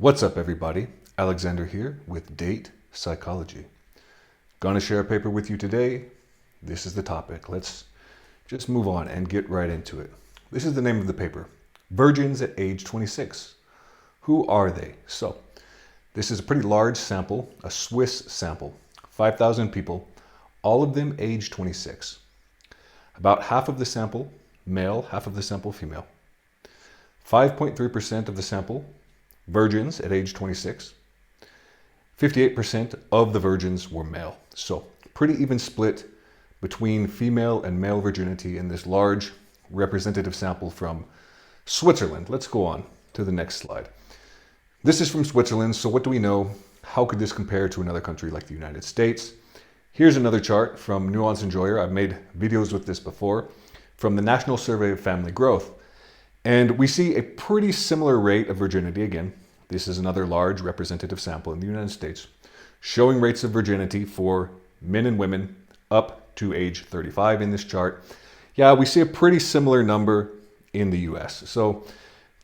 What's up, everybody? Alexander here with Date Psychology. Gonna share a paper with you today. This is the topic. Let's just move on and get right into it. This is the name of the paper. Virgins at age 26. Who are they? So, this is a pretty large sample, a Swiss sample. 5,000 people, all of them age 26. About half of the sample male, half of the sample female. 5.3% of the sample virgins at age 26. 58% of the virgins were male. So pretty even split between female and male virginity in this large representative sample from Switzerland. Let's go on to the next slide. This is from Switzerland, so what do we know? How could this compare to another country like the United States? Here's another chart from Nuance Enjoyer. I've made videos with this before, from the National Survey of Family Growth. And we see a pretty similar rate of virginity. Again, this is another large representative sample in the United States, showing rates of virginity for men and women up to age 35 in this chart. Yeah, we see a pretty similar number in the US. So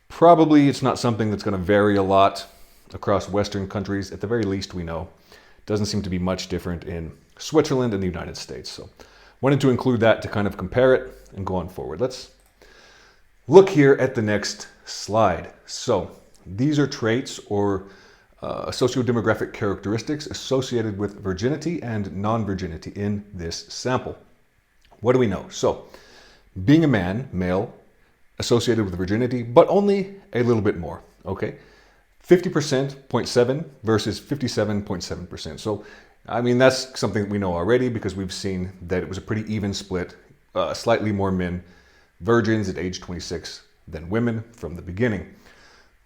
probably it's not something that's going to vary a lot across Western countries. At the very least, we know. Doesn't seem to be much different in Switzerland and the United States. So wanted to include that to kind of compare it and go on forward. Let's look here at the next slide. So these are traits or socio-demographic characteristics associated with virginity and non-virginity in this sample. What do we know? So being a man, male, associated with virginity, but only a little bit more, okay? 50.7% versus 57.7%. So, I mean, that's something that we know already because we've seen that it was a pretty even split, slightly more men virgins at age 26 than women from the beginning.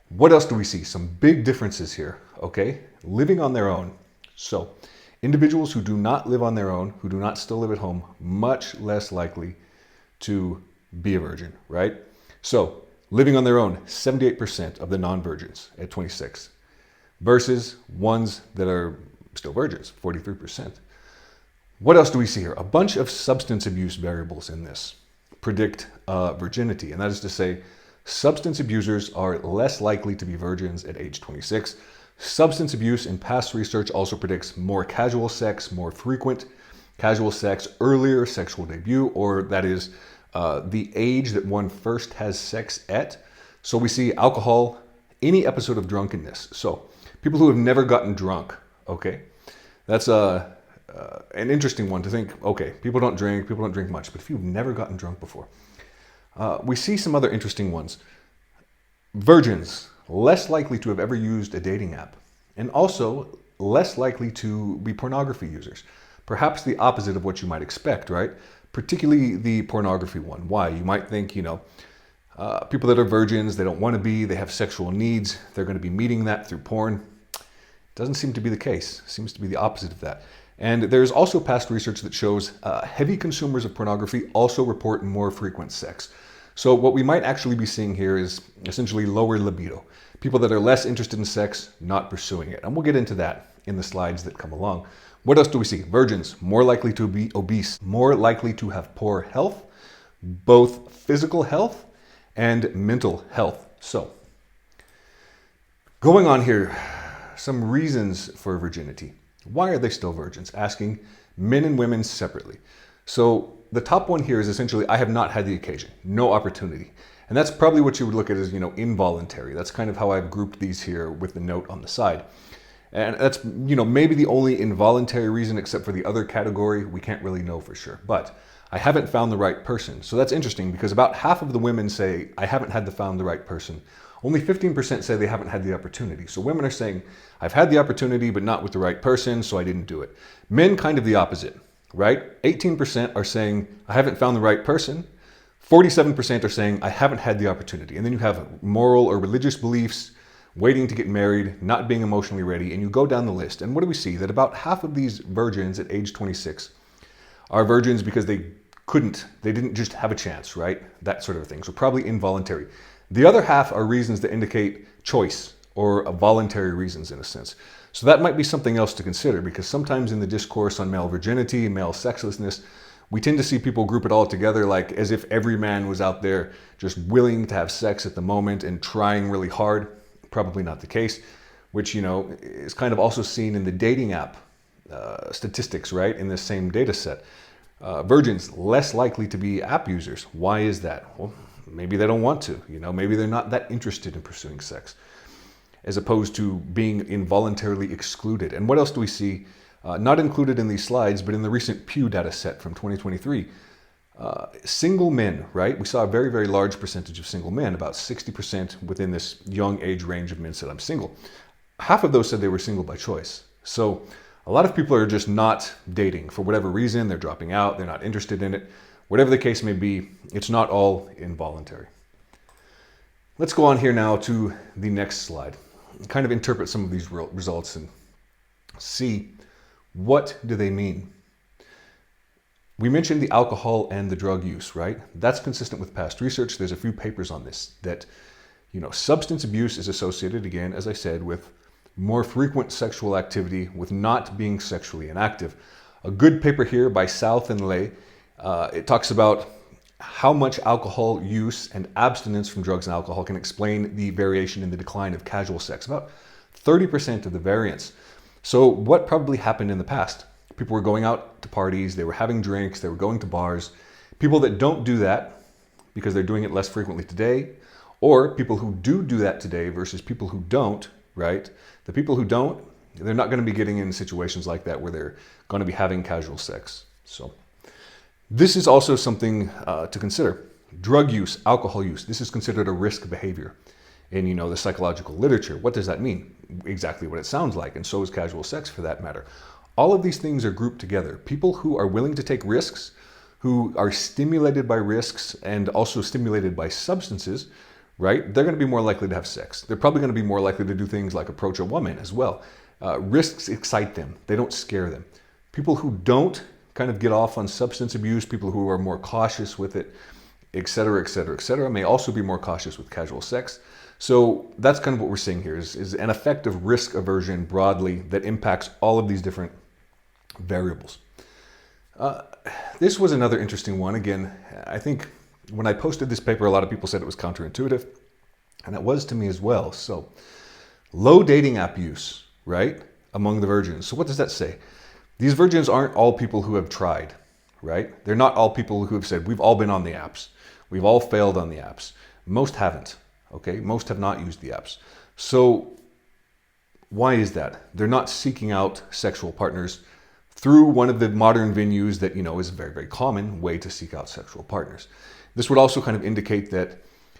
What else do we see? Some big differences here, okay? Living on their own. So, individuals who do not live on their own, who do not still live at home, much less likely to be a virgin, right? So, living on their own, 78% of the non-virgins at 26 versus ones that are still virgins, 43%. What else do we see here? A bunch of substance abuse variables in this predict virginity, and that is to say substance abusers are less likely to be virgins at age 26. Substance abuse in past research also predicts more casual sex, more frequent casual sex, earlier sexual debut, or that is the age that one first has sex at. So we see alcohol, any episode of drunkenness. So people who have never gotten drunk, okay, that's an interesting one to think, okay, people don't drink much, but if you've never gotten drunk before, we see some other interesting ones. Virgins, less likely to have ever used a dating app, and also less likely to be pornography users. Perhaps the opposite of what you might expect, right? Particularly the pornography one. Why? You might think, people that are virgins, they don't want to be, they have sexual needs, they're going to be meeting that through porn. Doesn't seem to be the case. Seems to be the opposite of that. And there's also past research that shows heavy consumers of pornography also report more frequent sex. So what we might actually be seeing here is essentially lower libido. People that are less interested in sex, not pursuing it. And we'll get into that in the slides that come along. What else do we see? Virgins, more likely to be obese, more likely to have poor health, both physical health and mental health. So, going on here, some reasons for virginity. Why are they still virgins? Asking men and women separately. So the top one here is essentially, I have not had the occasion, no opportunity. And that's probably what you would look at as, involuntary. That's kind of how I've grouped these here with the note on the side. And that's, maybe the only involuntary reason except for the other category. We can't really know for sure. But I haven't found the right person. So that's interesting because about half of the women say, I haven't found the right person. Only 15% say they haven't had the opportunity. So women are saying, I've had the opportunity, but not with the right person, so I didn't do it. Men, kind of the opposite, right? 18% are saying, I haven't found the right person. 47% are saying, I haven't had the opportunity. And then you have moral or religious beliefs, waiting to get married, not being emotionally ready, and you go down the list. And what do we see? That about half of these virgins at age 26 are virgins because they didn't just have a chance, right? That sort of thing. So probably involuntary. The other half are reasons that indicate choice or voluntary reasons in a sense. So that might be something else to consider because sometimes in the discourse on male virginity, male sexlessness, we tend to see people group it all together like as if every man was out there just willing to have sex at the moment and trying really hard. probably not the case, which, is kind of also seen in the dating app statistics, right? In this same data set. Virgins less likely to be app users. Why is that? Well, maybe they don't want to, maybe they're not that interested in pursuing sex, as opposed to being involuntarily excluded. And what else do we see? Not included in these slides, but in the recent Pew data set from 2023, single men, right? We saw a very, very large percentage of single men, about 60% within this young age range of men said, I'm single. Half of those said they were single by choice. So a lot of people are just not dating for whatever reason. They're dropping out. They're not interested in it. Whatever the case may be, it's not all involuntary. Let's go on here now to the next slide. Kind of interpret some of these results and see what do they mean. We mentioned the alcohol and the drug use, right? That's consistent with past research. There's a few papers on this that, substance abuse is associated, again, as I said, with more frequent sexual activity, with not being sexually inactive. A good paper here by South and Lay, it talks about how much alcohol use and abstinence from drugs and alcohol can explain the variation in the decline of casual sex, about 30% of the variance. So what probably happened in the past? People were going out to parties, they were having drinks, they were going to bars. People that don't do that because they're doing it less frequently today, or people who do that today versus people who don't, right? The people who don't, they're not going to be getting in situations like that where they're going to be having casual sex. So this is also something to consider. Drug use, alcohol use, this is considered a risk behavior in the psychological literature. What does that mean? Exactly what it sounds like, and so is casual sex for that matter. All of these things are grouped together. People who are willing to take risks, who are stimulated by risks and also stimulated by substances, right? They're going to be more likely to have sex. They're probably going to be more likely to do things like approach a woman as well. Risks excite them. They don't scare them. People who don't kind of get off on substance abuse, people who are more cautious with it, et cetera, may also be more cautious with casual sex. So that's kind of what we're seeing here is an effect of risk aversion broadly that impacts all of these different variables. This was another interesting one. Again, I think when I posted this paper, a lot of people said it was counterintuitive, and it was to me as well. So low dating app use, right, among the virgins. So what does that say? These virgins aren't all people who have tried, right? They're not all people who have said, we've all been on the apps. We've all failed on the apps. Most haven't, okay? Most have not used the apps. So why is that? They're not seeking out sexual partners through one of the modern venues that, is a very, very common way to seek out sexual partners. This would also kind of indicate that,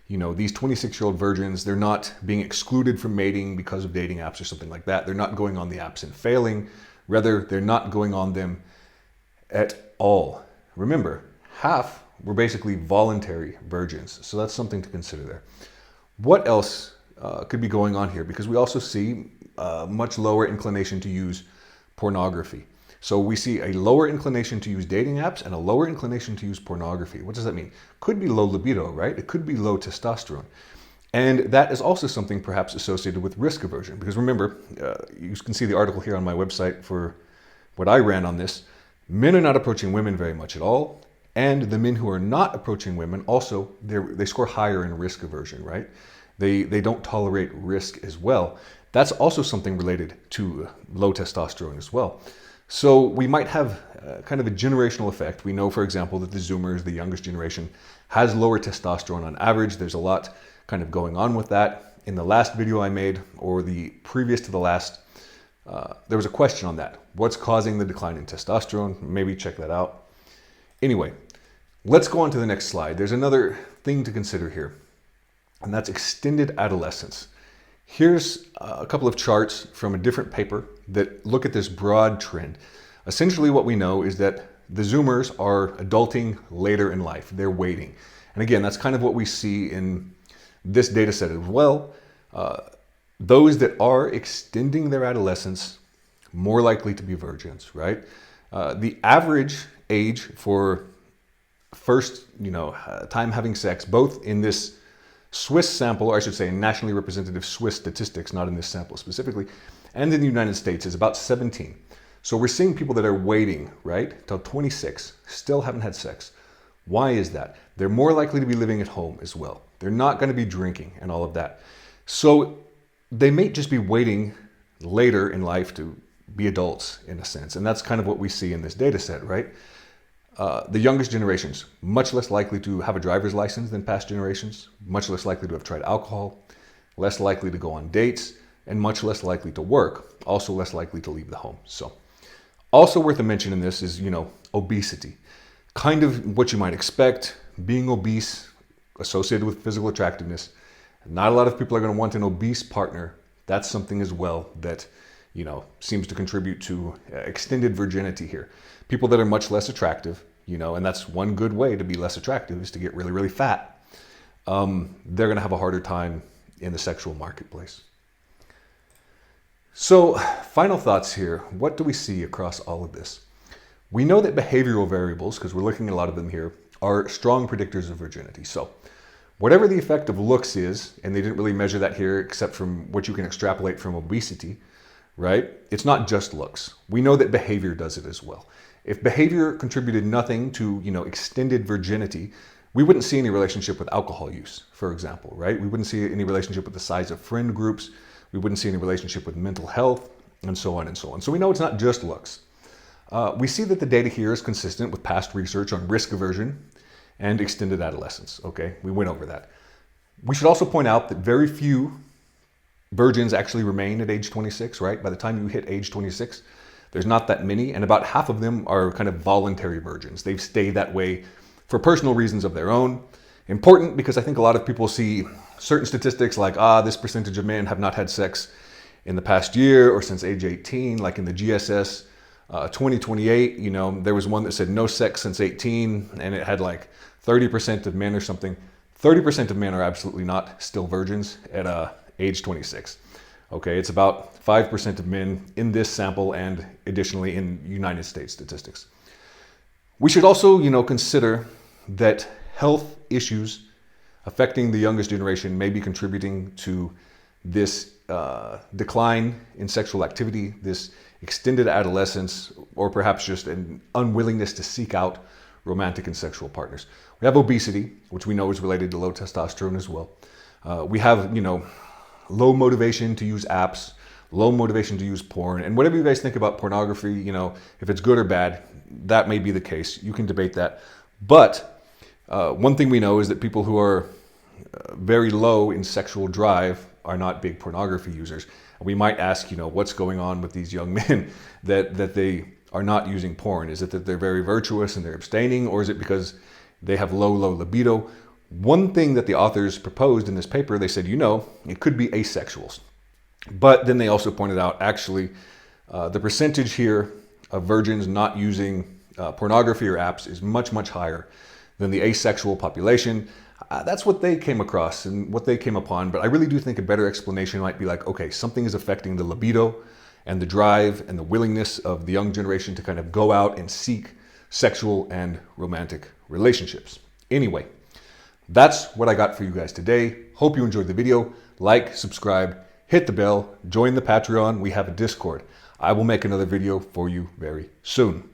these 26-year-old virgins, they're not being excluded from mating because of dating apps or something like that. They're not going on the apps and failing. Rather, they're not going on them at all. Remember, half were basically voluntary virgins. So that's something to consider there. What else could be going on here? Because we also see much lower inclination to use pornography. So we see a lower inclination to use dating apps and a lower inclination to use pornography. What does that mean? Could be low libido, right? It could be low testosterone. And that is also something perhaps associated with risk aversion. Because remember, you can see the article here on my website for what I ran on this. Men are not approaching women very much at all. And the men who are not approaching women also, they score higher in risk aversion, right? They don't tolerate risk as well. That's also something related to low testosterone as well. So we might have kind of a generational effect. We know, for example, that the Zoomers, the youngest generation, has lower testosterone on average. There's a lot kind of going on with that. In the last video I made, or the previous to the last, there was a question on that. What's causing the decline in testosterone? Maybe check that out. Anyway, let's go on to the next slide. There's another thing to consider here, and that's extended adolescence. Here's a couple of charts from a different paper that look at this broad trend. Essentially what we know is that the Zoomers are adulting later in life. They're waiting. And again, that's kind of what we see in this data set as well. Those that are extending their adolescence, more likely to be virgins, right? The average age for first, time having sex, both in this Swiss sample, or I should say nationally representative Swiss statistics, not in this sample specifically, and in the United States is about 17. So we're seeing people that are waiting, right, till 26, still haven't had sex. Why is that? They're more likely to be living at home as well. They're not going to be drinking and all of that. So they may just be waiting later in life to be adults in a sense. And that's kind of what we see in this data set, right? The youngest generations, much less likely to have a driver's license than past generations, much less likely to have tried alcohol, less likely to go on dates, and much less likely to work, also less likely to leave the home. So also worth a mention in this is, obesity. Kind of what you might expect, being obese, associated with physical attractiveness. Not a lot of people are going to want an obese partner. That's something as well that, seems to contribute to extended virginity here. People that are much less attractive, and that's one good way to be less attractive is to get really, really fat. They're going to have a harder time in the sexual marketplace. So, final thoughts here. What do we see across all of this? We know that behavioral variables, because we're looking at a lot of them here, are strong predictors of virginity. So, whatever the effect of looks is, and they didn't really measure that here except from what you can extrapolate from obesity, right? It's not just looks. We know that behavior does it as well. If behavior contributed nothing to, extended virginity, we wouldn't see any relationship with alcohol use, for example, right? We wouldn't see any relationship with the size of friend groups. We wouldn't see any relationship with mental health, and so on and so on. So we know it's not just looks. We see that the data here is consistent with past research on risk aversion and extended adolescence, okay? We went over that. We should also point out that very few virgins actually remain at age 26, right? By the time you hit age 26, there's not that many, and about half of them are kind of voluntary virgins. They've stayed that way for personal reasons of their own. Important because I think a lot of people see certain statistics like, this percentage of men have not had sex in the past year or since age 18, like in the GSS 2028, there was one that said no sex since 18, and it had like 30% of men or something. 30% of men are absolutely not still virgins at age 26. Okay, it's about 5% of men in this sample and additionally in United States statistics. We should also, consider that health issues affecting the youngest generation may be contributing to this decline in sexual activity, this extended adolescence, or perhaps just an unwillingness to seek out romantic and sexual partners. We have obesity, which we know is related to low testosterone as well. We have, low motivation to use apps, low motivation to use porn, and whatever you guys think about pornography, if it's good or bad, that may be the case. You can debate that. But one thing we know is that people who are very low in sexual drive are not big pornography users. We might ask, what's going on with these young men that they are not using porn? Is it that they're very virtuous and they're abstaining, or is it because they have low libido? One thing that the authors proposed in this paper, they said, it could be asexuals. But then they also pointed out, actually, the percentage here of virgins not using pornography or apps is much, much higher than the asexual population. That's what they came across and what they came upon. But I really do think a better explanation might be like, okay, something is affecting the libido and the drive and the willingness of the young generation to kind of go out and seek sexual and romantic relationships. Anyway, that's what I got for you guys today. Hope you enjoyed the video. Like, subscribe, hit the bell, join the Patreon. We have a Discord. I will make another video for you very soon.